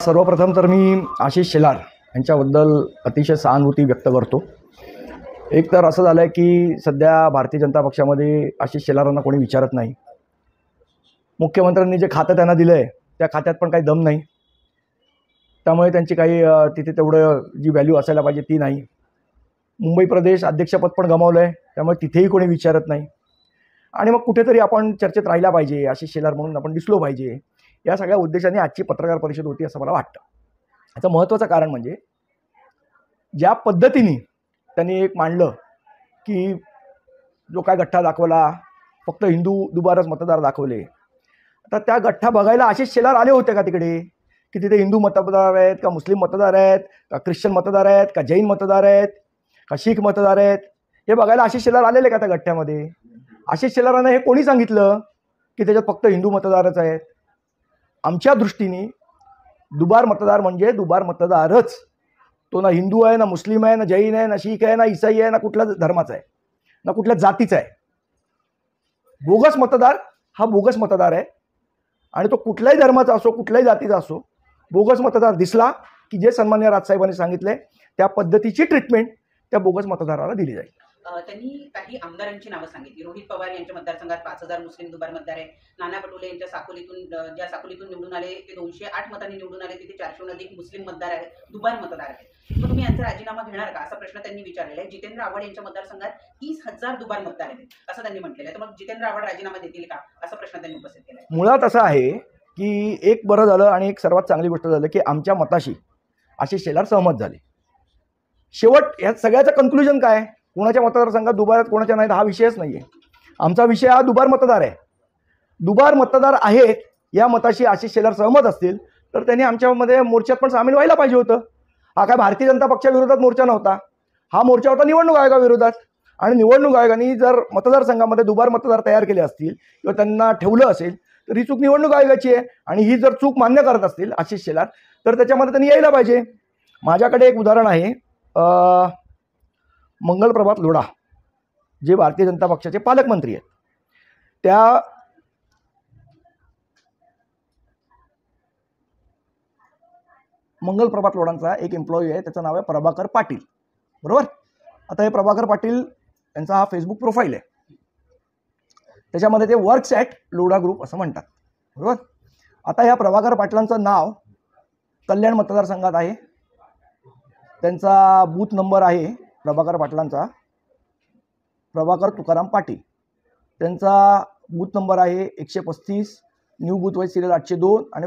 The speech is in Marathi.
सर्वप्रथम तर मी आशिष शेलार यांच्याबद्दल अतिशय सहानुभूती व्यक्त करतो। एक तर असं झालं आहे की सध्या भारतीय जनता पक्षामध्ये आशिष शेलारांना कोणी विचारत नाही। मुख्यमंत्र्यांनी जे खातं त्यांना दिलं आहे त्या खात्यात पण काही दम नाही, त्यामुळे त्यांची काही तिथे तेवढं जी व्हॅल्यू असायला पाहिजे ती नाही। मुंबई प्रदेश अध्यक्षपद पण गमावलं आहे, त्यामुळे तिथेही कोणी विचारत नाही। आणि मग कुठेतरी आपण चर्चेत राहिला पाहिजे, आशिष शेलार म्हणून आपण दिसलो पाहिजे, या सगळ्या उद्देशाने आजची पत्रकार परिषद होती असं मला वाटतं। याचं महत्त्वाचं कारण म्हणजे ज्या पद्धतीने त्यांनी एक मांडलं की जो काय गठ्ठा दाखवला, फक्त हिंदू दुबारच मतदार दाखवले। आता त्या गठ्ठा बघायला आशिष शेलार आले होते का तिकडे, की तिथे हिंदू मतदार आहेत का, मुस्लिम मतदार आहेत का, ख्रिश्चन मतदार आहेत का, जैन मतदार आहेत का, शीख मतदार आहेत, हे बघायला आशिष शेलार आलेले का त्या गठ्ठ्यामध्ये? आशिष शेलारांना हे कोणी सांगितलं की त्याच्यात फक्त हिंदू मतदारच आहेत? आमच्या दृष्टीने दुबार मतदार म्हणजे दुबार मतदारच, तो ना हिंदू आहे, ना मुस्लिम आहे, ना जैन आहे, ना शीख आहे, ना ईसाई आहे, ना कुठल्या धर्माचा आहे, ना कुठल्या जातीचा आहे। बोगस मतदार हा बोगस मतदार आहे, आणि तो कुठल्याही धर्माचा असो, कुठल्याही जातीचा असो, बोगस मतदार दिसला की जे सन्माननीय राजसाहेबांनी सांगितले त्या पद्धतीची ट्रीटमेंट त्या बोगस मतदाराला दिली जाईल। त्यांनी काही आमदारांची नावं सांगितली। रोहित पवार यांच्या मतदारसंघात 5000 मुस्लिम दुबार मतदार आहे। नाना पटोले यांच्या साकोलीतून ज्या साकोलीतून निवडून आले ते 208 मतांनी निवडून आले, तिथे 400 अधिक मुस्लिम मतदार आहेत, दुबार मतदार आहेत। मग तुम्ही यांचा राजीनामा घेणार का असा प्रश्न त्यांनी विचारलेला आहे। जितेंद्र आव्हाड यांच्या मतदारसंघात 30,000 दुबार मतदार आहेत असं त्यांनी म्हटलेलं आहे। तर मग जितेंद्र आव्हाड राजीनामा देतील का असा प्रश्न त्यांनी उपस्थित केला आहे। मुळात असं आहे की एक बरं झालं आणि एक सर्वात चांगली गोष्ट झाली की आमच्या मताशी आशिष शेलार सहमत झाले। शेवट या सगळ्याचं कन्क्लुजन काय? कोणाच्या मतदारसंघात दुबार आहेत कोणाच्या नाहीत हा विषयच नाही आहे। आमचा विषय हा दुबार मतदार आहे। दुबार मतदार आहेत या मताशी आशिष शेलार सहमत असतील तर त्यांनी आमच्यामध्ये मोर्चात पण सामील व्हायला पाहिजे होतं। हा काय भारतीय जनता पक्षाविरोधात मोर्चा नव्हता, हा मोर्चा होता निवडणूक आयोगाविरोधात। आणि निवडणूक आयोगाने जर मतदारसंघामध्ये दुबार मतदार तयार केले असतील किंवा त्यांना ठेवलं असेल तर ही चूक निवडणूक आयोगाची आहे। आणि ही जर चूक मान्य करत असतील आशिष शेलार तर त्याच्यामध्ये त्यांनी यायला पाहिजे। माझ्याकडे एक उदाहरण आहे, मंगलप्रभात लोढा जे भारतीय जनता पक्षाचे पालकमंत्री आहेत, त्या मंगलप्रभात लोढांचा एक एम्प्लॉई आहे, त्याचं नाव आहे प्रभाकर पाटील, बरोबर? आता हे प्रभाकर पाटील यांचा हा फेसबुक प्रोफाईल आहे, त्याच्यामध्ये ते वर्क्स ॲट लोढा ग्रुप असं म्हणतात, बरोबर? आता ह्या प्रभाकर पाटलांचं नाव कल्याण मतदारसंघात आहे, त्यांचा बूथ नंबर आहे प्रभाकर पाटलांचा प्रभाकर तुकाराम पाटील, त्यांचा बूथ नंबर आहे 135, न्यू बूथ वाईज सिरियल 802 आणि